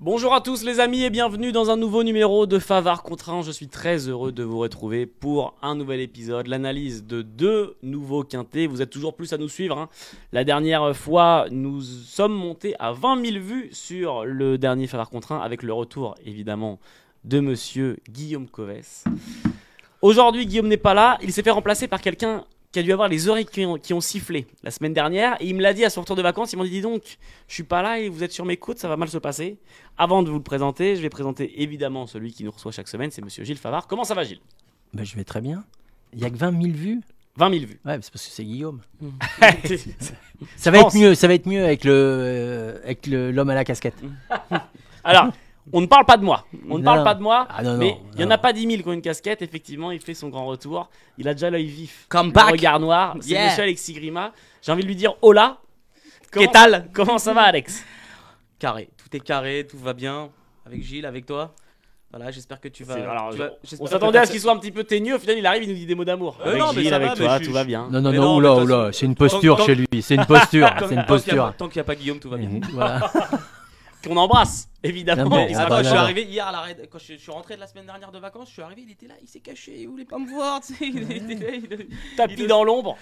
Bonjour à tous les amis et bienvenue dans un nouveau numéro de Favard contre 1. Je suis très heureux de vous retrouver pour un nouvel épisode, l'analyse de deux nouveaux quintés. Vous êtes toujours plus à nous suivre, hein. La dernière fois, nous sommes montés à 20 000 vues sur le dernier Favard contre 1 avec le retour évidemment de monsieur Guillaume Covès. Aujourd'hui, Guillaume n'est pas là, il s'est fait remplacer par quelqu'un qui a dû avoir les oreilles qui ont sifflé la semaine dernière. Et il me l'a dit à son retour de vacances, il m'a dit, dis donc, je suis pas là et vous êtes sur mes côtes, ça va mal se passer. Avant de vous le présenter, je vais présenter évidemment celui qui nous reçoit chaque semaine, c'est monsieur Gilles Favard. Comment ça va Gilles? Je vais très bien. Il n'y a que 20 000 vues. 20 000 vues. Ouais, c'est parce que c'est Guillaume. Ça va être mieux avec l'homme à la casquette. Alors, on ne parle pas de moi. Ah, non, mais il n'y en a pas 10 000 qui ont une casquette. Effectivement, il fait son grand retour. Il a déjà l'œil vif. Come le back. regard noir. C'est Yeah. monsieur Alexis Grima. J'ai envie de lui dire hola. Comment ça va, Alex? Carré, tout est carré, tout va bien. Avec Gilles, avec toi. Voilà, j'espère que tu vas. On s'attendait à ce qu'il soit un petit peu teigneux. Au final, il arrive, il nous dit des mots d'amour. Avec non, mais Gilles, ça avec va, toi, mais tout va bien. Non, Mais non, mais oula, c'est une posture tant- chez lui. C'est une posture. Tant qu'il n'y a pas Guillaume, tout va bien. Voilà. Qu'on embrasse, évidemment. Non, mais- Il Attends, sera je pas suis là. arrivé hier à l'arrêt. Quand je suis rentré de la semaine dernière de vacances, je suis arrivé, il était là, il s'est caché, il voulait pas me voir. Tu sais, il était là, Tapis dans l'ombre.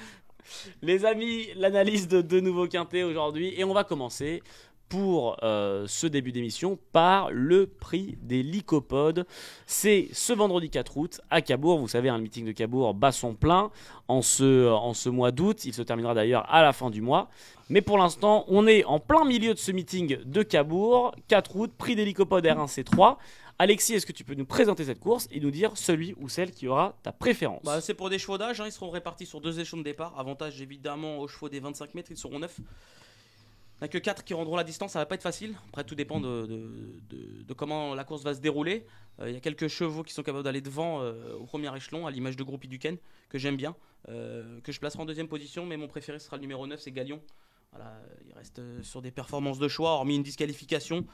Les amis, l'analyse de deux nouveaux quintés aujourd'hui. Et on va commencer pour ce début d'émission par le prix des lycopodes. C'est ce vendredi 4 août à Cabourg. Vous savez, le meeting de Cabourg bat son plein en ce mois d'août. Il se terminera d'ailleurs à la fin du mois. Mais pour l'instant, on est en plein milieu de ce meeting de Cabourg. 4 août, prix des lycopodes R1C3. Alexis, est-ce que tu peux nous présenter cette course et nous dire celui ou celle qui aura ta préférence? C'est pour des chevaux d'âge, hein, ils seront répartis sur 2 échelons de départ. Avantage évidemment aux chevaux des 25 mètres, ils seront 9. Il n'y a que 4 qui rendront la distance, ça va pas être facile. Après, tout dépend de comment la course va se dérouler. Il y a quelques chevaux qui sont capables d'aller devant au premier échelon, à l'image de Groupie Duquesne, que j'aime bien, que je placerai en deuxième position, mais mon préféré sera le numéro 9, c'est Galion. Voilà, il reste sur des performances de choix, hormis une disqualification.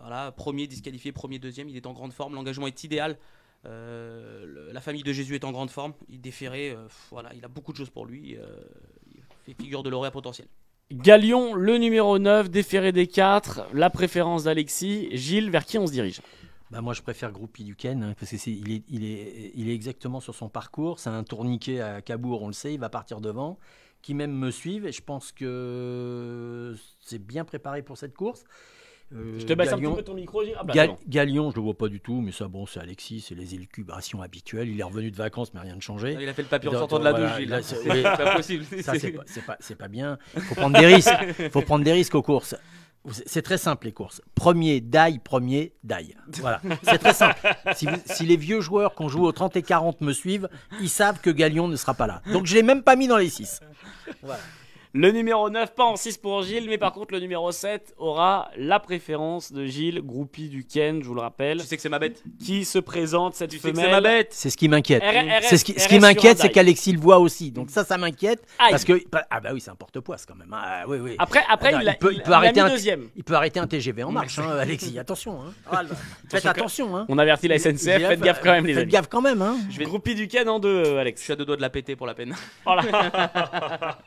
Voilà, premier disqualifié, premier, deuxième, il est en grande forme, l'engagement est idéal. La famille de Jésus est en grande forme, il est déféré, voilà, il a beaucoup de choses pour lui, il fait figure de lauréat potentiel. Galion, le numéro 9, déféré des 4, la préférence d'Alexis. Gilles, vers qui on se dirige? Moi, je préfère Groupie Duquesne, hein, parce qu'il est exactement sur son parcours. C'est un tourniquet à Cabourg, on le sait, il va partir devant. Qui même me suivent, et je pense que c'est bien préparé pour cette course. Je te baisse un petit peu ton micro, Gilles. C'est bon. Galion, je le vois pas du tout, mais ça, bon, c'est Alexis, c'est les élucubrations habituelles. Il est revenu de vacances, mais rien de changé. Il a fait le papier en Donc, sortant de la voilà, douche, Gilles. là, C'est pas possible. Ça, c'est pas bien. Il faut prendre des risques. Il faut prendre des risques aux courses. C'est très simple, les courses. Premier die. Voilà, c'est très simple. Si les vieux joueurs qu'on joue au 30 et 40 me suivent, ils savent que Galion ne sera pas là. Donc, je l'ai même pas mis dans les 6. Voilà. Le numéro 9, pas en 6 pour Gilles, mais par contre le numéro 7 aura la préférence de Gilles, Groupie Duquesne, je vous le rappelle, Tu sais que c'est ma bête. qui se présente cette Tu sais que femelle. c'est ma bête. C'est ce qui m'inquiète. RS Ce qui m'inquiète, c'est sur un qu'Alexis le voit aussi. Donc ça m'inquiète. Aïe. Parce que oui, c'est un porte-poisse quand même. Ah, oui. Après Alors, il peut a arrêter mis un deuxième. Il peut arrêter un TGV en marche, hein, Alexis. Attention. Hein. Faites attention. Hein. On avertit la SNCF, faites gaffe quand même les Faites amis. gaffe quand même. Hein. Groupie Duquesne en 2, Je Alex. suis à 2 doigts de la péter pour la peine. Oh là.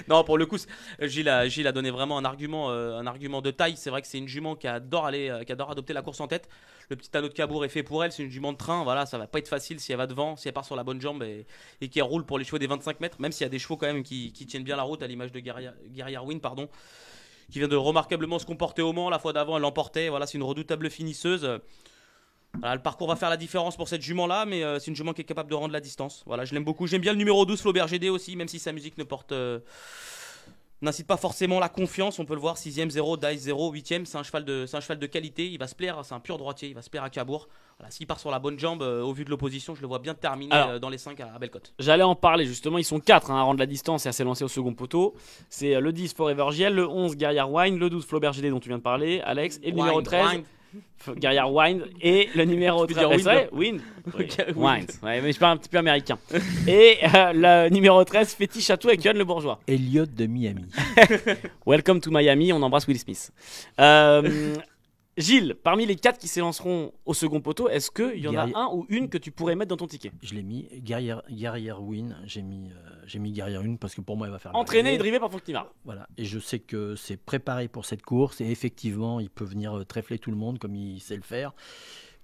Non, pour le coup, Gilles a donné vraiment un argument de taille. C'est vrai que c'est une jument qui adore adopter la course en tête. Le petit anneau de Cabourg est fait pour elle. C'est une jument de train. Voilà, ça va pas être facile si elle va devant, si elle part sur la bonne jambe et qu'elle roule pour les chevaux des 25 mètres. Même s'il y a des chevaux quand même qui tiennent bien la route, à l'image de Guerrier Win, qui vient de remarquablement se comporter au Mans. La fois d'avant, elle l'emportait. Voilà, c'est une redoutable finisseuse. Voilà, le parcours va faire la différence pour cette jument-là, mais c'est une jument qui est capable de rendre la distance. Voilà, je l'aime beaucoup. J'aime bien le numéro 12, Flaubert GD aussi, même si sa musique n'incite pas forcément la confiance. On peut le voir, 6ème, 0, Dice 0, 8ème. C'est un cheval de qualité. Il va se plaire, c'est un pur droitier. Il va se plaire à Cabourg. Voilà, s'il part sur la bonne jambe, au vu de l'opposition, je le vois bien terminer dans les 5 à Bellecote. J'allais en parler justement, ils sont 4 à rendre la distance et à s'élancer au second poteau. C'est le 10 Forever GL, le 11 Guerrier Wine, le 12 Flaubert GD dont tu viens de parler, Alex, et le numéro 13 Guerrier Wine et le numéro 13 Wine. Wine. Ouais, mais je parle un petit peu américain. Et le numéro 13 Fétiche Chateau avec Johan Le Bourgeois. Elliott de Miami. Welcome to Miami, on embrasse Will Smith. Gilles, parmi les 4 qui s'élanceront au second poteau, est-ce qu'il y en a Guerrier. un ou une que tu pourrais mettre dans ton ticket? Je l'ai mis. Guerrière Win, j'ai mis Guerrière Win parce que pour moi, il va faire Entraîné et l'arrivée. drivé par Franck Nivard. Voilà. Et je sais que c'est préparé pour cette course et effectivement, il peut venir trèfler tout le monde comme il sait le faire.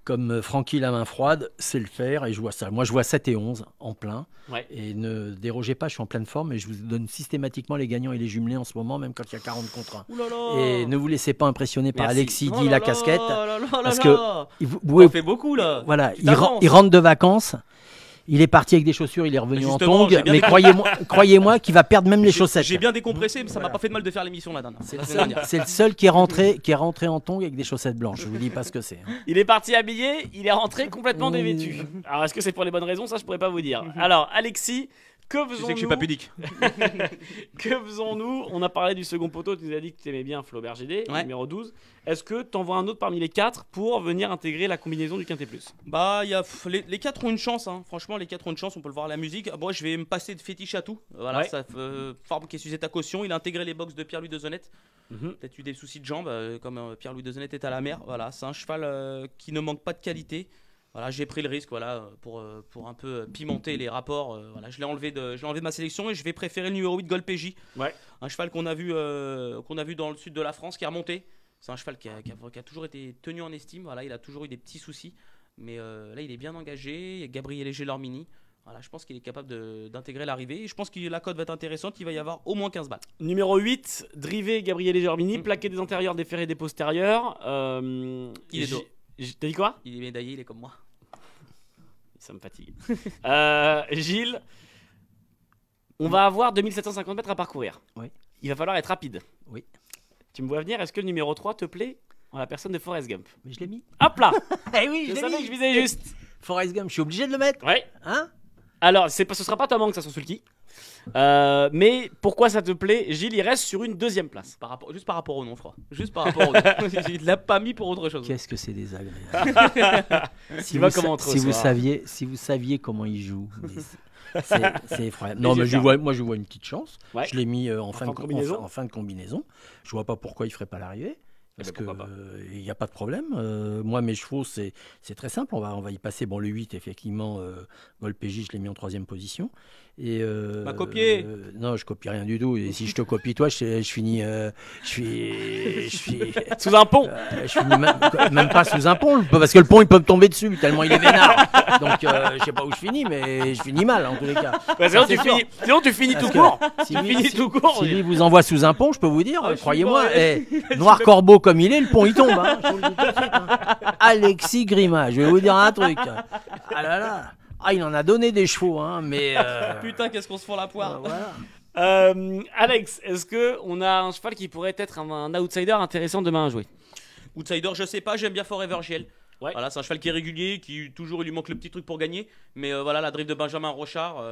Comme Francky la main froide, sait le faire et je vois ça. Moi, je vois 7 et 11 en plein. Ouais. Et ne dérogez pas, je suis en pleine forme et je vous donne systématiquement les gagnants et les jumelés en ce moment, même quand il y a 40 contre 1. Ouh là là. Et ne vous laissez pas impressionner par Merci. Alexis Oh dit là la là casquette. là là parce là que là. Vous On fait beaucoup là. voilà, Tu il t'avances. rentre de vacances. Il est parti avec des chaussures, il est revenu en Justement, j'ai tongs, bien mais croyez-moi qu'il va perdre même les chaussettes. J'ai bien décompressé, mais ça m'a pas fait de mal de faire l'émission là, Dan. C'est le seul qui est rentré en tongs avec des chaussettes blanches. Je vous dis pas ce que c'est. Il est parti habillé, il est rentré complètement dévêtu. Alors, est-ce que c'est pour les bonnes raisons? Ça, je pourrais pas vous dire. Alors, Alexis, que Tu sais que je suis faisons-nous? pas pudique. Que faisons-nous? On a parlé du second poteau, tu nous as dit que tu aimais bien Flaubert GD, Ouais. numéro 12. Est-ce que tu envoies un autre parmi les 4 pour venir intégrer la combinaison du Quintet Plus? Bah, les 4 ont une chance, hein. Franchement, les 4 ont une chance, on peut le voir à la musique. Moi, je vais me passer de fétiche à tout. Voilà, Ouais. ça forme qui est sujette à caution. Il a intégré les box de Pierre-Louis Dezonnette. Peut-être eu des soucis de jambes, comme Pierre-Louis Dezonnette est à la mer. Voilà, c'est un cheval qui ne manque pas de qualité. Voilà, j'ai pris le risque pour un peu pimenter les rapports. Voilà, je l'ai enlevé de ma sélection et je vais préférer le numéro 8 Gol PJ. Ouais. Un cheval qu'on a vu dans le sud de la France qui est remonté. C'est un cheval qui a toujours été tenu en estime. Voilà, il a toujours eu des petits soucis. Mais là, il est bien engagé. Il y a Gabriel Léger-Lormini. Voilà, je pense qu'il est capable d'intégrer l'arrivée. Et je pense que la cote va être intéressante. Il va y avoir au moins 15 balles. Numéro 8, Drivé, Gabriel Germini, plaqué des antérieurs, déféré des postérieurs. Il est dos. T'as dit quoi? Il est médaillé, il est comme moi. Ça me fatigue. Gilles, on va avoir 2750 mètres à parcourir. Oui. Il va falloir être rapide. Oui. Tu me vois venir, est-ce que le numéro 3 te plaît en la personne de Forrest Gump? Mais je l'ai mis. Hop là. Eh oui, Je savais que je visais juste. Forrest Gump, je suis obligé de le mettre. Ouais. Hein? Alors, ce sera pas Tom Hanks à son sulky. Mais pourquoi ça te plaît? Gilles, il reste sur une 2e place. Juste par rapport au nom, je crois. Juste par rapport au nom. Il l'a pas mis pour autre chose. Qu'est-ce que c'est désagréable. Tu vois comment on te si vous reçoit. saviez comment il joue. mais c'est effroyable. Non, Les mais yeux fermés. moi je vois une petite chance. Ouais. Je l'ai mis en fin de combinaison. en fin de combinaison. Je vois pas pourquoi il ferait pas l'arrivée. Parce ben, pourquoi pas. il n'y a pas de problème. Moi, mes chevaux, c'est très simple. On va y passer. Bon, le 8, effectivement, Gol PJ, je l'ai mis en 3e position. Et, M'a copié. non, je copie rien du tout. Et si je te copie, toi, je finis. Je suis. Sous un pont. Je finis même pas sous un pont, parce que le pont il peut me tomber dessus tellement il est vénard. Donc je sais pas où je finis, mais je finis mal en tous les cas. Ouais, sinon, c'est tu finis Parce tout que court. si Tu lui- finis tout court. Si Gilles. lui vous envoie sous un pont, je peux vous dire, Ah, je suis croyez-moi, mort. Noir Corbeau comme il est, le pont il tombe. Hein, je vous le dis tout de suite, hein. Alexis Grima, je vais vous dire un truc. Ah là là, il en a donné des chevaux, hein, mais. Putain, qu'est-ce qu'on se fout la poire. Voilà. Alex, est-ce que on a un cheval qui pourrait être un outsider intéressant demain à jouer? Outsider, je sais pas, j'aime bien Forever GL. Ouais. Voilà, c'est un cheval qui est régulier, qui toujours il lui manque le petit truc pour gagner. Mais voilà, la drive de Benjamin Rochard,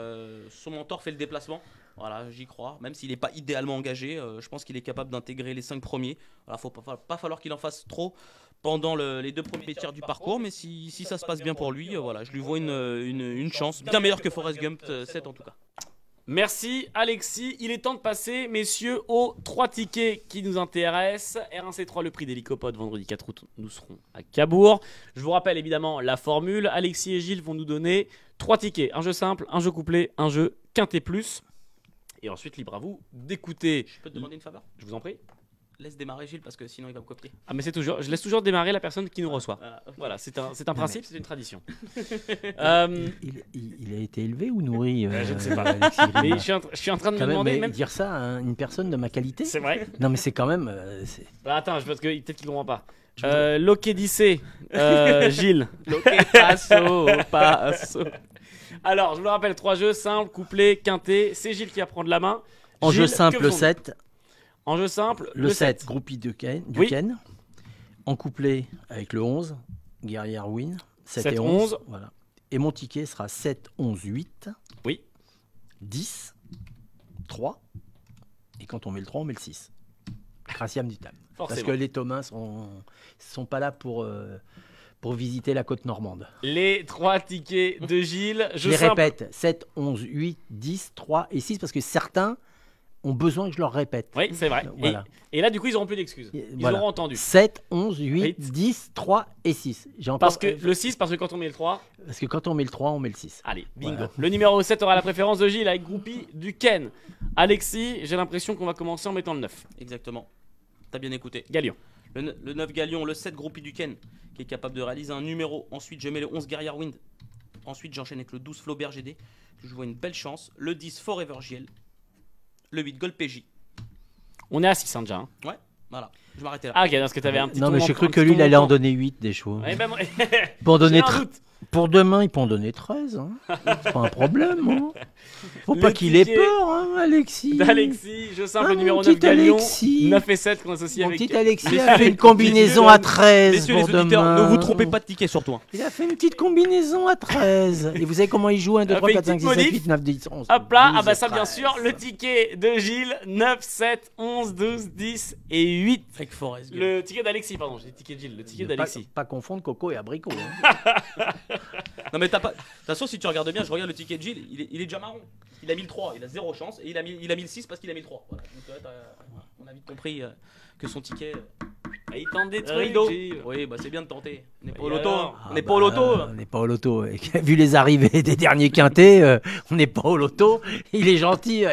son mentor fait le déplacement. Voilà, j'y crois. Même s'il n'est pas idéalement engagé, je pense qu'il est capable d'intégrer les 5 premiers. Voilà, faut pas falloir qu'il en fasse trop pendant les 2 premiers tiers du parcours. Mais si ça se passe bien pour lui, voilà, je lui vois une chance bien meilleure que Forrest Gump 7 en tout cas. Merci Alexis. Il est temps de passer, messieurs, aux 3 tickets qui nous intéressent. R1C3, le prix d'Hélicopode, vendredi 4 août, nous serons à Cabourg. Je vous rappelle évidemment la formule. Alexis et Gilles vont nous donner 3 tickets. Un jeu simple, un jeu couplet, un jeu quintet plus. Et ensuite, libre à vous d'écouter. Je peux te demander une faveur? Je vous en prie. Laisse démarrer Gilles parce que sinon il va me copier. Ah mais je laisse toujours démarrer la personne qui nous reçoit. Voilà, ok. Voilà, c'est un principe, c'est une tradition. Il a été élevé ou nourri Je ne sais pas. Alexis Grima Mais je suis en train de me Quand même, demander mais même. dire ça à une personne de ma qualité. C'est vrai. Non, mais c'est quand même. Bah, attends, parce que peut-être qu'ils ne comprennent pas. Lokédicé, Gilles. Passo. Alors, je vous le rappelle, 3 jeux simples, couplet, quintet. C'est Gilles qui va prendre la main. En Gilles, jeu simple, que le faisons-nous 7. En jeu simple, Le 7, groupie de Ken. Oui. En couplet avec le 11, Guerrière Win. 7 7, et 11. 11. Voilà. Et mon ticket sera 7, 11, 8. Oui. 10, 3. Et quand on met le 3, on met le 6. Graciam du Tam. Parce Forcément. que les Thomas sont pas là pour visiter la côte normande. Les 3 tickets de Gilles. Je Jeu les simple. répète, 7, 11, 8, 10, 3 et 6, parce que certains ont besoin que je leur répète. Oui, c'est vrai. Voilà. Et là, du coup, ils n'auront plus d'excuses. Ils Voilà. auront entendu. 7, 11, 8, Huit. 10, 3 et 6. J'ai encore... Parce que le 6, parce que quand on met le 3, Parce que quand on met le 3, on met le 6. allez, bingo. Voilà. Le numéro 7 aura la préférence de Gilles avec Groupie du Ken. Alexis, j'ai l'impression qu'on va commencer en mettant le 9. Exactement. T'as bien écouté. Galion. Le 9 Galion, le 7 Groupie du Ken, qui est capable de réaliser un numéro. Ensuite, je mets le 11 Guerrier Wind. Ensuite, j'enchaîne avec le 12 Flaubert GD. Je vois une belle chance. Le 10 Forever JL. Le 8 Gold PJ. On est à 6 hein, déjà. Hein. Ouais, voilà. Je m'arrêtais là. Ah, ok, parce que t'avais un petit Non, mais ton j'ai manquant, cru un que petit lui, il ton allait en manquant. donner 8 des chevaux. Ouais, ben, moi- Pour, j'ai donner un tr- doute. pour demain, ils pourront donner 13. Hein. C'est pas un problème. Hein. Faut Le pas qu'il ait ticket peur, hein, Alexis. D'Alexis, je simple Ah, le mon numéro petit 9 Galion. Alexis. 9 et 7 qu'on associe Mon avec. petit Alexis Messieurs a fait les- une combinaison messieurs à 13 Messieurs les pour auditeurs, demain. ne vous trompez pas de ticket sur toi. Il a fait une petite combinaison à 13. Et vous savez comment il joue 1, 2, Il a 3, fait 4, 5, une 6, petite 7, 8, 9, 10, 11. Hop là, 12 ah bah et ça bien 13. sûr, le ticket de Gilles, 9, 7, 11, 12, 10 et 8. Avec Forest. Le ticket d'Alexis, pardon, j'ai dit ticket de Gilles, le ticket Pas, d'Alexis. pas confondre coco et abricot. Hein. Non mais t'as pas. De toute façon, si tu regardes bien, je regarde le ticket de Gilles, il est déjà marron. Il a mis le 3, il a 0 chance. Et il a mis le 6 parce qu'il a mis le 3. Voilà. Donc, on a vite compris que son ticket. Et il tente des trucs, Rideau. Gilles. Oui, bah c'est bien de tenter. On n'est pas Et au loto. alors On n'est pas au loto. On n'est pas au loto. Et vu les arrivées des derniers quintés, on n'est pas au loto. Il est gentil.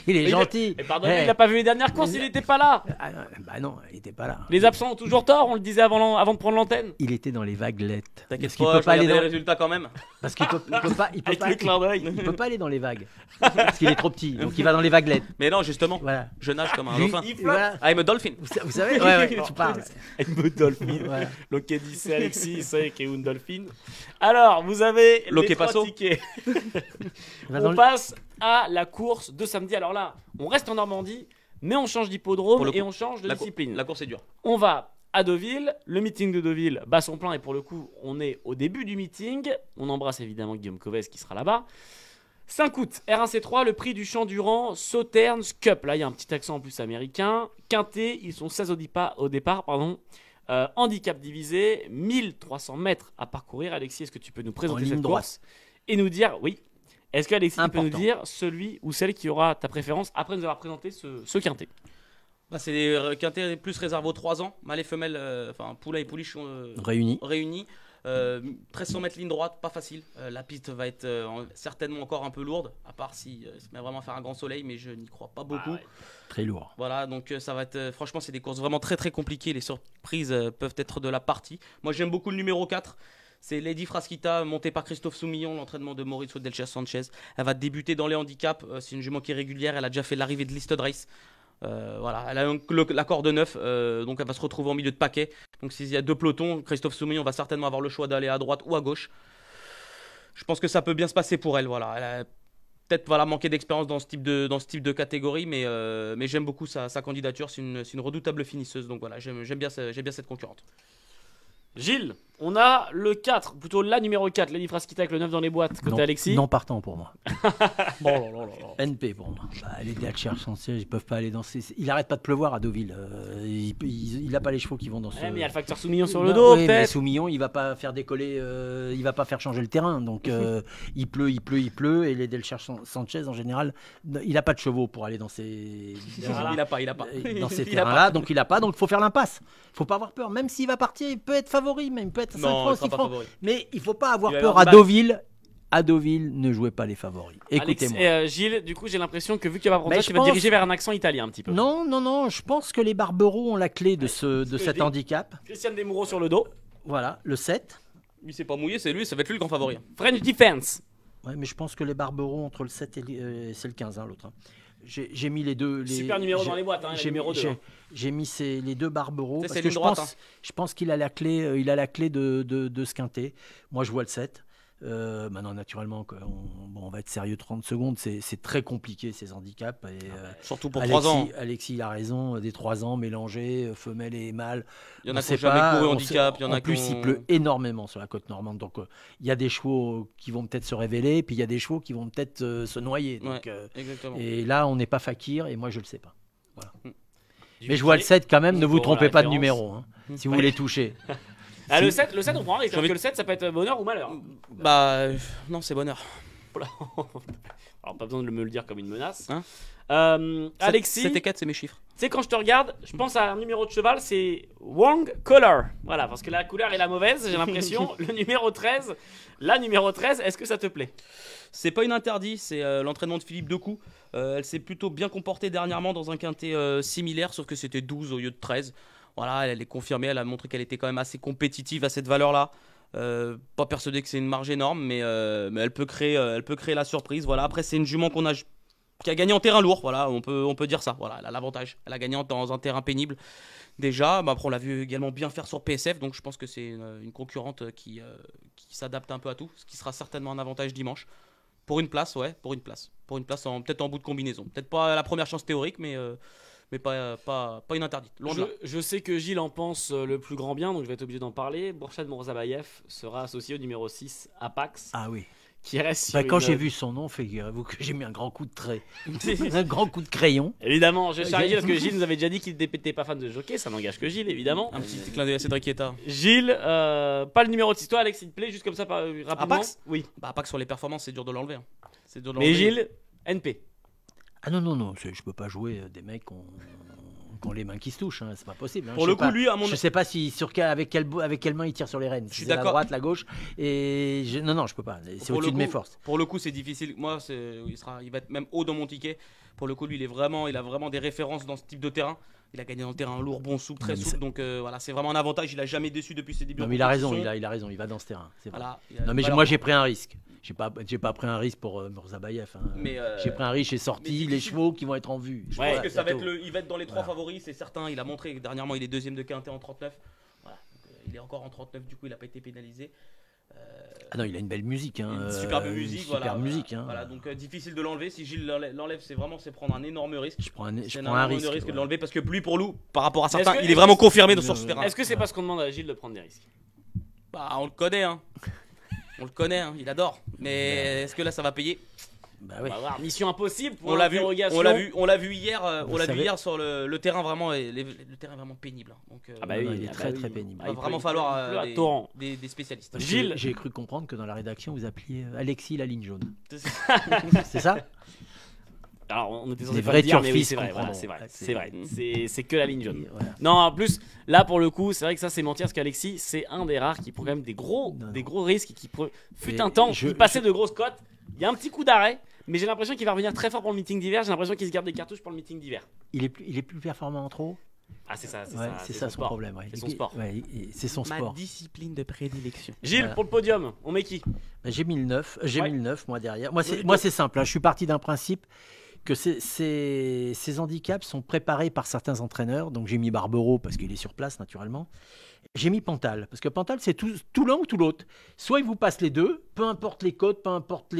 Il est gentil. Et pardonnez, Eh. il a pas vu les dernières courses, il était pas là. Ah, bah non, il était pas là. Les absents ont toujours tort, on le disait avant de prendre l'antenne. Il était dans les vaguelettes. T'inquiète Parce qu'il pas, peut je pas aller regardais dans... les résultats quand même. Parce qu'il peut pas, il peut Avec pas, le clin d'œil. il peut pas aller dans les vagues. Parce qu'il est trop petit. Donc il va dans les vaguelettes. Mais non, justement, Voilà. je nage comme un Lui, dauphin. il voilà. I'm a dolphin. Vous savez, ouais, tu parles. Avec me Dolphin. Voilà. Loke dit Alexis, c'est un Dolphin. Alors, vous avez Loke les 3 Passo. tickets. Il va dans On le- passe à la course de samedi. Alors là, on reste en Normandie, mais on change d'hippodrome Pour le et coup, on change de discipline. La course est dure. On va à Deauville, le meeting de Deauville bat son plein et pour le coup, on est au début du meeting. On embrasse évidemment Guillaume Covès qui sera là-bas. 5 août, R1C3, le prix du Champ Durand, Sauternes Cup. Là, il y a un petit accent en plus américain. Quintet, ils sont 16 au départ. Pardon. Handicap divisé, 1300 mètres à parcourir. Alexis, est-ce que tu peux nous présenter ligne cette droite. course et nous dire, oui, est-ce qu'Alexis tu peux nous Important. dire celui ou celle qui aura ta préférence après nous avoir présenté ce quintet? Bah, c'est des quintets plus réservés aux 3 ans. Mâles et femelles, enfin poulet et pouliche Réunis. réunis. 1300 mètres ligne droite, pas facile. La piste va être certainement encore un peu lourde, à part si ça met vraiment à faire un grand soleil, mais je n'y crois pas beaucoup. Ah ouais. Très lourd. Voilà, donc ça va être. Franchement, c'est des courses vraiment très très compliquées. Les surprises peuvent être de la partie. Moi, j'aime beaucoup le numéro 4. C'est Lady Frasquita, montée par Christophe Soumillon, l'entraînement de Mauricio Delcia Sanchez. Elle va débuter dans les handicaps. C'est une jument qui est régulière. Elle a déjà fait l'arrivée de Listed Race. Voilà, elle a l'accord de 9, donc elle va se retrouver en milieu de paquet. Donc s'il y a 2 pelotons, Christophe Soumillon va certainement avoir le choix d'aller à droite ou à gauche. Je pense que ça peut bien se passer pour elle. Voilà, elle a peut-être manqué d'expérience dans ce type de catégorie, mais j'aime beaucoup sa candidature. C'est une redoutable finisseuse. Donc voilà, j'aime bien cette concurrente. Gilles, on a le 4, plutôt la numéro 4, Lady Frasquita avec le 9 dans les boîtes, côté Non, Alexis. non partant pour moi. Bon, là. NP pour moi. Bah, les Datchers Sanchez, ils peuvent pas aller dans ces... Il arrête pas de pleuvoir à Deauville. Il a pas les chevaux qui vont dans ce... Ouais, mais il y a le facteur Soumillon sur le Non, dos, oui, mais peut-être. Soumillon, il va pas faire décoller, il va pas faire changer le terrain. Donc il pleut, et les Delcher Sanchez en général, il a pas de chevaux pour aller dans ces Voilà. Il a pas. dans ces Il a terrains-là, pas. donc il a pas, donc il faut faire l'impasse. Faut pas avoir peur, même s'il va partir, il peut être favori, même il peut être 5 Non, francs, il sera 6 pas francs. favori. Mais il faut pas avoir Il va y peur avoir à du mal. Deauville. À Deauville, ne jouez pas les favoris. Écoutez-moi. Gilles, du coup, j'ai l'impression que vu qu'il va prendre Mais ça, je tu vas pense- diriger vers un accent italien un petit peu. Non, je pense que les Barbereaux ont la clé de que je cet dis. handicap. Christiane Desmoureaux sur le dos. Voilà, le 7. Lui, c'est pas mouillé, c'est lui, ça va être lui le grand favori. French Defense. Ouais, mais je pense que les Barbereaux entre le 7 et c'est le 15, hein, l'autre. Hein. J'ai mis les deux. Super numéro dans les boîtes, hein, j'ai numéro mis, 2. Hein. j'ai mis les deux Barbereaux Ça, parce c'est que ligne droite, je pense qu'il a la clé, de ce quintet. Moi, je vois le 7. Maintenant, naturellement, on va être sérieux 30 secondes. C'est très compliqué ces handicaps. Et, Surtout pour Alexis, 3 ans. Alexis, il a raison. Des 3 ans mélangés, femelles et mâles. Il y en a On qui sait ont jamais pas, couru on handicap. sait- Il y en a en plus, qui ont... il pleut énormément sur la côte normande. Donc, il y a des chevaux qui vont peut-être se révéler. Puis, il y a des chevaux qui vont peut-être se noyer. Donc, Exactement. et là, on n'est pas fakir. Et moi, je ne le sais pas. Du Mais je vois le 7 quand même. Ne vous pour la trompez pas de référence. numéro. Hein, si vous voulez toucher. Ah, Si- le 7, on prend un risque. J'ai envie Que le 7, ça peut être bonheur ou malheur. Bah, non, c'est bonheur. Alors, pas besoin de me le dire comme une menace. Hein Alexis, 7 et 4, c'est mes chiffres. tu sais, quand je te regarde, je pense à un numéro de cheval, c'est Wrong Color. Voilà, parce que la couleur est la mauvaise, j'ai l'impression. Le numéro 13, la numéro 13, est-ce que ça te plaît? C'est pas une interdit, c'est l'entraînement de Philippe Decou. Elle s'est plutôt bien comportée dernièrement dans un quintet similaire, sauf que c'était 12 au lieu de 13. Voilà, elle est confirmée, elle a montré qu'elle était quand même assez compétitive à cette valeur-là. Pas persuadé que c'est une marge énorme, mais elle peut créer la surprise. Voilà. Après, c'est une jument qui a gagné en terrain lourd. Voilà, on peut dire ça. Voilà, elle a l'avantage. Elle a gagné dans un terrain pénible déjà. Bah, après, on l'a vu également bien faire sur PSF, donc je pense que c'est une concurrente qui s'adapte un peu à tout, ce qui sera certainement un avantage dimanche. Pour une place, ouais, pour une place. Pour une place, peut-être en bout de combinaison. Peut-être pas la première chance théorique, mais pas une interdite. Loin de là. Je sais que Gilles en pense le plus grand bien, donc je vais être obligé d'en parler. Bourchad Mourzabayev sera associé au numéro 6 Apax, Ah oui. qui reste sur Quand une- j'ai vu son nom, figurez-vous que j'ai mis un grand coup de trait. Un grand coup de crayon. Évidemment, je charrie Gilles parce que Gilles nous avait déjà dit qu'il n'était pas fan de jockey, ça n'engage que Gilles, évidemment. Un petit clin d'œil à Cédric Etta. Gilles, pas le numéro de 6, toi Alex, il te plaît, juste comme ça, rapidement. Apax Oui. Bah, pas que sur les performances, c'est dur de l'enlever. Hein. C'est dur de Mais l'enlever. Gilles, NP. Ah non, je peux pas jouer des mecs qui ont les mains qui se touchent, hein, c'est pas possible. Hein. Pour Je le sais coup, pas- lui, à mon je sais pas si avec quelle main il tire sur les rênes. Je Si suis c'est la d'accord. droite, la gauche. Non, je peux pas. C'est Pour au-dessus le de mes coup- forces. Pour le coup, c'est difficile. Moi, il va être même haut dans mon ticket. Pour le coup, lui, il a vraiment des références dans ce type de terrain. Il a gagné dans le terrain lourd, bon, souple, très Non, mais souple. Donc voilà, c'est vraiment un avantage. Il a jamais déçu depuis ses débuts. Non, en mais il a raison. compétition. Il a raison. Il va dans ce terrain. C'est vrai. Voilà, Non, mais valeur- moi j'ai pris un risque. J'ai pas pris un risque pour Mourzabayev. Hein. Mais, J'ai pris un risque. J'ai sorti mais les difficile. chevaux qui vont être en vue. Je Ouais, pense que ça va c'est être tout. il va être dans les trois Voilà. favoris, c'est certain. Il a montré que dernièrement, il est deuxième de quintet en 39. Voilà. Donc, il est encore en 39. Du coup, il n'a pas été pénalisé. Ah non, il a une belle musique. Hein. Une superbe Une musique. superbe Voilà, musique. Hein. Voilà, donc difficile de l'enlever. Si Gilles l'enlève, c'est prendre un énorme risque. Je prends un C'est risque. risque de ouais. l'enlever parce que lui, pour nous, par rapport à Mais est-ce certains, que- il est vraiment confirmé sur ce Euh, terrain. Est-ce que c'est parce qu'on demande à Gilles de prendre des risques? Bah, on le connaît, hein. On le connaît, hein. Il adore. Mais est-ce que là, ça va payer? Bah On oui. va voir. Mission impossible pour On l'a vu, l'interrogation. on l'a vu hier, Vous savez- hier sur le terrain vraiment, le terrain est vraiment pénible. Hein. Donc, Ah bah Non, oui, il est ah très bah très oui. pénible. il va il vraiment pleut- falloir il pleut à des, torrent. des spécialistes. Parce que Gilles. j'ai cru comprendre que dans la rédaction vous appeliez Alexis la ligne jaune. C'est ça? Alors on était Les censé pas vrais le dire, mais oui, turfistes c'est vrai, comprendront. voilà, c'est vrai, Ouais, c'est vrai. C'est que la ligne jaune. Et voilà. Non, en plus, là pour le coup, c'est vrai que ça c'est mentir parce qu'Alexis, c'est un des rares qui prend quand même des gros risques et qui fut Mais un temps, je- il passait de grosses cotes. Il y a un petit coup d'arrêt, mais j'ai l'impression qu'il va revenir très fort pour le meeting d'hiver. J'ai l'impression qu'il se garde des cartouches pour le meeting d'hiver. Il est plus performant en trop. Ah, c'est ça, c'est Ouais, ça. c'est ça son sport. problème. Ouais. C'est son sport. Ouais, c'est son Ma sport. discipline de prédilection. Gilles, Voilà. pour le podium, on met qui? Bah, j'ai mis le 9. J'ai Ouais. mis le 9 moi derrière. Moi Oui, c'est simple. Hein. Je suis parti d'un principe que ces handicaps sont préparés par certains entraîneurs. Donc j'ai mis Barbero parce qu'il est sur place naturellement. J'ai mis Pantal parce que Pantal c'est tout l'un ou tout l'autre. Soit il vous passe les deux, peu importe les codes, peu importe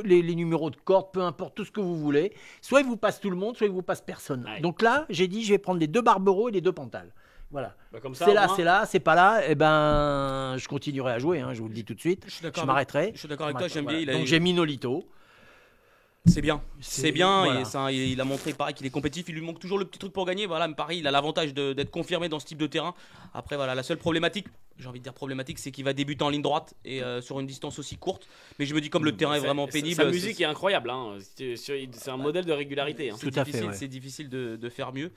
les numéros de corde, peu importe tout ce que vous voulez. Soit il vous passe tout le monde, soit il vous passe personne. Ouais. Donc là, j'ai dit je vais prendre les deux Barbero et les deux Pantal. Voilà. Bah, comme ça, C'est au là, moins. c'est là, c'est pas là. Eh ben, je continuerai à jouer. Hein, je vous le dis tout de suite. Je suis Je d'accord. m'arrêterai. Je suis d'accord avec toi. J'aime Voilà. bien. Donc j'ai mis Nolito. C'est bien. C'est bien. voilà. Et il a montré pareil qu'il est compétitif. Il lui manque toujours le petit truc pour gagner. Voilà, mais pareil, il a l'avantage d'être confirmé dans ce type de terrain. Après, voilà, la seule problématique, j'ai envie de dire problématique, c'est qu'il va débuter en ligne droite et sur une distance aussi courte. Mais je me dis comme le terrain est vraiment pénible. Sa musique est incroyable. Hein. C'est un modèle de régularité. Hein. C'est Tout à fait, difficile, ouais. c'est difficile de faire mieux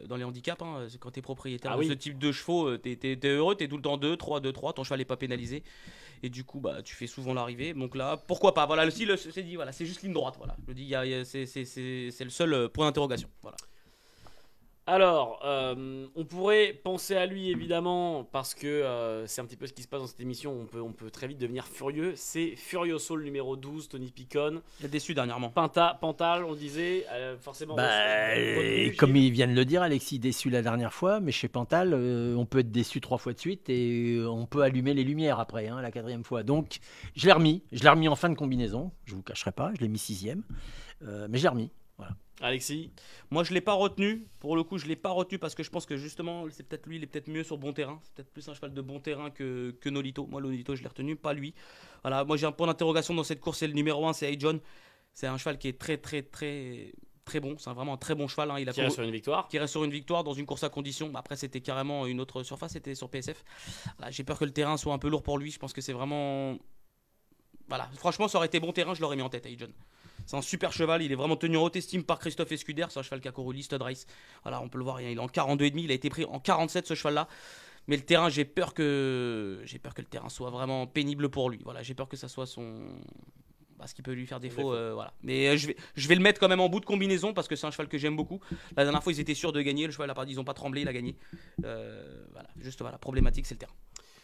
dans les handicaps. Hein. Quand tu es propriétaire Ah de oui. ce type de chevaux, tu es heureux, tu es tout le temps 2-3, 2-3, ton cheval n'est pas pénalisé. Et du coup, bah, tu fais souvent l'arrivée. Donc là, pourquoi pas? Voilà, c'est dit, voilà, c'est juste ligne droite. Voilà. Je me dis, c'est le seul point d'interrogation. Voilà. Alors, on pourrait penser à lui évidemment parce que c'est un petit peu ce qui se passe dans cette émission. On peut très vite devenir furieux. C'est Furioso le numéro 12, Tony Picon. Il est déçu dernièrement. Pantal, on disait, forcément. retenu, Comme Gilles. il vient de le dire, Alexis déçu la dernière fois, mais chez Pantal, on peut être déçu 3 fois de suite et on peut allumer les lumières après, hein, la 4e fois. Donc, je l'ai remis en fin de combinaison. Je vous cacherai pas, je l'ai mis 6e, mais je l'ai remis. Voilà. Alexis, Moi, je l'ai pas retenu. Pour le coup, je l'ai pas retenu parce que je pense que justement, c'est peut-être lui, il est peut-être mieux sur bon terrain. C'est peut-être plus un cheval de bon terrain que Nolito. Moi, Nolito, je l'ai retenu, pas lui. Voilà, moi, j'ai un point d'interrogation dans cette course. C'est le numéro 1, c'est John. C'est un cheval qui est très, très, très, très bon. C'est vraiment un très bon cheval. Hein. Il a qui reste sur une victoire. qui reste sur une victoire dans une course à condition. Après, c'était carrément une autre surface, c'était sur PSF. Là, j'ai peur que le terrain soit un peu lourd pour lui. Je pense que c'est vraiment Voilà, franchement, ça aurait été bon terrain, je l'aurais mis en tête, John. C'est un super cheval, il est vraiment tenu en haute estime par Christophe Escuder. C'est un cheval qui a couru l'Easted Race. Voilà, on peut le voir, il est en 42,5, il a été pris en 47 ce cheval-là. Mais le terrain, j'ai peur que le terrain soit vraiment pénible pour lui. Voilà, j'ai peur que ça soit ce qui peut lui faire défaut. Voilà. Mais je vais le mettre quand même en bout de combinaison parce que c'est un cheval que j'aime beaucoup. La dernière fois, ils étaient sûrs de gagner. Le cheval, ils n'ont pas tremblé, il a gagné. Voilà, problématique, c'est le terrain.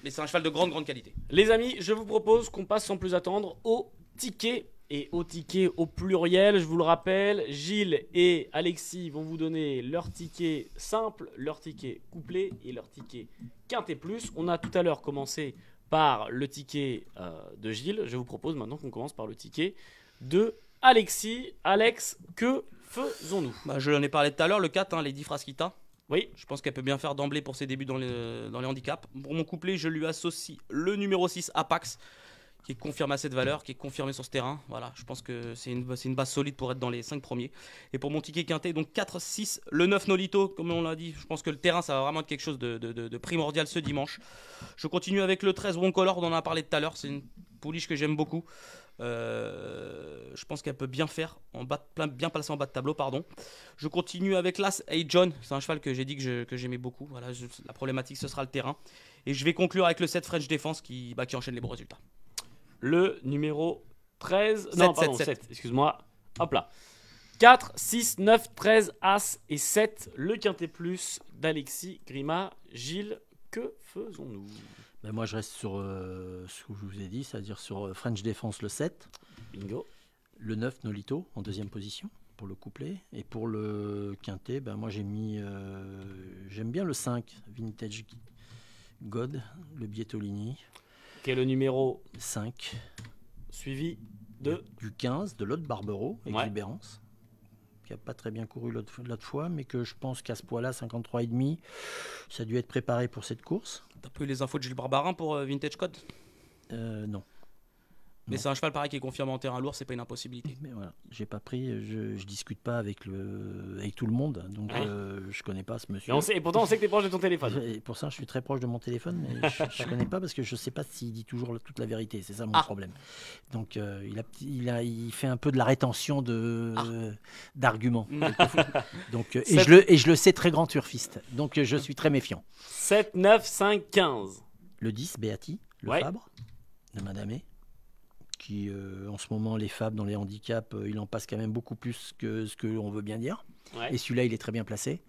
Mais c'est un cheval de grande qualité. Les amis, je vous propose qu'on passe sans plus attendre au ticket. Et au ticket au pluriel, je vous le rappelle, Gilles et Alexis vont vous donner leur ticket simple, leur ticket couplé et leur ticket quinté plus. On a tout à l'heure commencé par le ticket de Gilles. Je vous propose maintenant qu'on commence par le ticket de Alexis. Alex, que faisons-nous? Je l'en ai parlé tout à l'heure, le 4, Lady Frasquita. Oui. Je pense qu'elle peut bien faire d'emblée pour ses débuts dans les handicaps. Pour mon couplet, je lui associe le numéro 6, Apax, qui est confirmé à cette valeur, qui est confirmé sur ce terrain. Voilà, je pense que c'est une base solide pour être dans les 5 premiers. Et pour mon ticket quinté, donc 4, 6, le 9 Nolito, comme on l'a dit, je pense que le terrain, ça va vraiment être quelque chose de primordial ce dimanche. Je continue avec le 13 Broncolor, dont on en a parlé tout à l'heure. C'est une pouliche que j'aime beaucoup. Je pense qu'elle peut bien faire, bien placer en bas de tableau, pardon. Je continue avec l'As Hey John, c'est un cheval que j'ai dit que j'aimais beaucoup. Voilà, la problématique, ce sera le terrain. Et je vais conclure avec le 7 French Defense qui enchaîne les bons résultats. Le numéro 13. 7, Non, pardon, 7. Excuse-moi. Hop là. 4, 6, 9, 13, As et 7. Le quinté plus d'Alexis Grima. Gilles, que faisons-nous? Moi, je reste sur ce que je vous ai dit, c'est-à-dire sur French Defense le 7. Bingo. Le 9 Nolito en deuxième position pour le couplet. Et pour le quinté, moi j'ai mis. J'aime bien le 5, Vintage God, le Bietolini. Qui est le numéro 5. Suivi de. Du 15, de l'autre Barbero, Exubérance. Qui n'a pas très bien couru l'autre fois, mais que je pense qu'à ce poids-là, 53,5, ça a dû être préparé pour cette course. T'as pas eu les infos de Gilles Barbarin pour Vintage Code? Non. Mais c'est un cheval pareil qui est confirmé en terrain lourd, c'est pas une impossibilité. Mais voilà, j'ai pas pris, je discute pas avec tout le monde, donc je connais pas ce monsieur. Et pourtant, on sait que tu es proche de ton téléphone. Et pour ça, je suis très proche de mon téléphone, mais je connais pas parce que je sais pas s'il dit toujours toute la vérité. C'est ça mon problème. Donc il fait un peu de la rétention d'arguments. Donc et je le sais très grand turfiste. Donc je suis très méfiant. 7, 9, 5, 15. Le 10, Beati, le Fabre de Madame, qui en ce moment les Fab dans les handicaps, il en passe quand même beaucoup plus que ce qu'on veut bien dire. Et celui-là, il est très bien placé.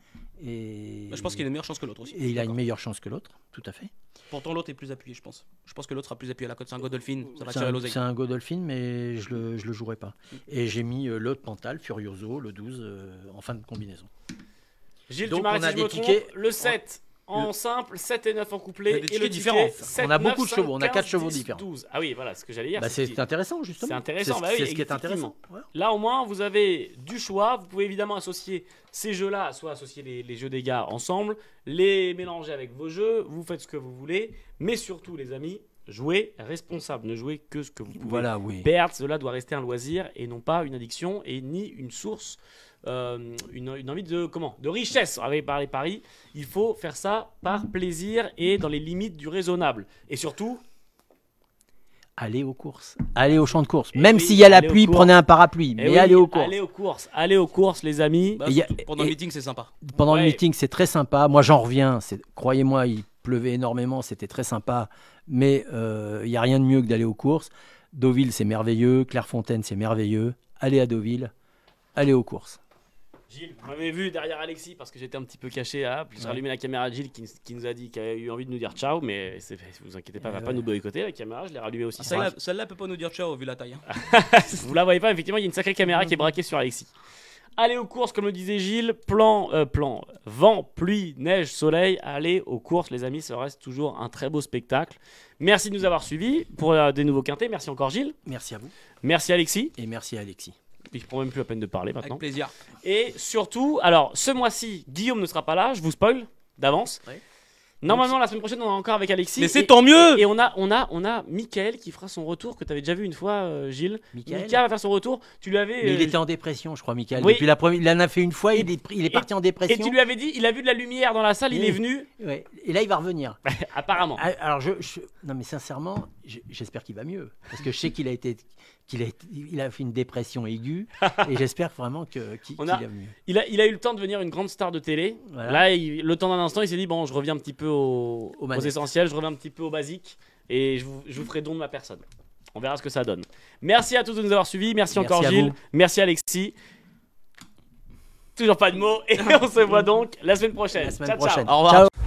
Et je pense qu'il a une meilleure chance que l'autre aussi. Et il a une meilleure chance que l'autre, tout à fait. Pourtant, l'autre est plus appuyé, je pense. Je pense que l'autre sera plus appuyé à la côte. C'est un Godolphin, ça va tirer l'oseille. C'est un Godolphin, mais je le jouerai pas. Et j'ai mis l'autre Pantal, Furioso, le 12, en fin de combinaison. Gilles, donc, tu m'arrêtes si je me trompe. Le 7 en simple, 7 et 9 en couplet. Et le différent. 7, on a beaucoup de chevaux, on a 4 chevaux différents. 12. Ah oui, voilà ce que j'allais dire. C'est intéressant, justement. C'est intéressant, c'est ce qui est intéressant. Là, au moins, vous avez du choix. Vous pouvez évidemment associer ces jeux-là, soit associer les jeux des gars ensemble, les mélanger avec vos jeux. Vous faites ce que vous voulez. Mais surtout, les amis, jouez responsable. Ne jouez que ce que vous pouvez perdre. Cela doit rester un loisir et non pas une addiction et ni une source. Une envie de richesse avec par les paris. Il faut faire ça par plaisir et dans les limites du raisonnable. Et surtout, allez aux courses, allez au champ de course. Même s'il y a la pluie, prenez un parapluie, mais allez aux courses. Allez aux courses, les amis. Pendant le meeting, c'est sympa. Pendant le meeting, c'est très sympa. Moi, j'en reviens. Croyez-moi, il pleuvait énormément, c'était très sympa. Mais il n'y a rien de mieux que d'aller aux courses. Deauville, c'est merveilleux. Clairefontaine, c'est merveilleux. Allez à Deauville, allez aux courses. Gilles, vous m'avez vu derrière Alexis parce que j'étais un petit peu caché là. Puis j'ai rallumé la caméra de Gilles qui nous a dit qu'il a eu envie de nous dire ciao. Mais vous inquiétez pas, elle va pas nous boycotter la caméra. Je l'ai rallumée aussi. Celle-là peut pas nous dire ciao vu la taille. Vous la voyez pas, effectivement, il y a une sacrée caméra qui est braquée sur Alexis. Allez aux courses, comme le disait Gilles. Vent, pluie, neige, soleil. Allez aux courses, les amis. Ça reste toujours un très beau spectacle. Merci de nous avoir suivis pour des nouveaux quintés. Merci encore, Gilles. Merci à vous. Merci, Alexis. Et merci à Alexis. Je prends même plus la peine de parler maintenant. Avec plaisir. Et surtout, alors ce mois-ci, Guillaume ne sera pas là, je vous spoil d'avance. Oui. Normalement, la semaine prochaine, on est encore avec Alexis. Mais c'est tant mieux. Et on a Mickaël qui fera son retour, que tu avais déjà vu une fois, Gilles. Mickaël va faire son retour. Tu lui avais. Mais il était en dépression, je crois, Mickaël. Oui. Depuis il en a fait une fois, il est parti en dépression. Et tu lui avais dit, il a vu de la lumière dans la salle, il est venu. Ouais. Et là, il va revenir. Apparemment. Alors, non, mais sincèrement, j'espère qu'il va mieux. Parce que je sais qu'il a fait une dépression aiguë. Et j'espère vraiment qu'il va mieux. Il a eu le temps de devenir une grande star de télé. Voilà. Là, le temps d'un instant, il s'est dit bon, je reviens un petit peu aux essentiels, je reviens un petit peu aux basiques. Et je vous ferai don de ma personne. On verra ce que ça donne. Merci à tous de nous avoir suivis. Merci encore Gilles. Merci Alexis. Toujours pas de mots. Et on se voit donc la semaine prochaine. Ciao. Au revoir. Ciao.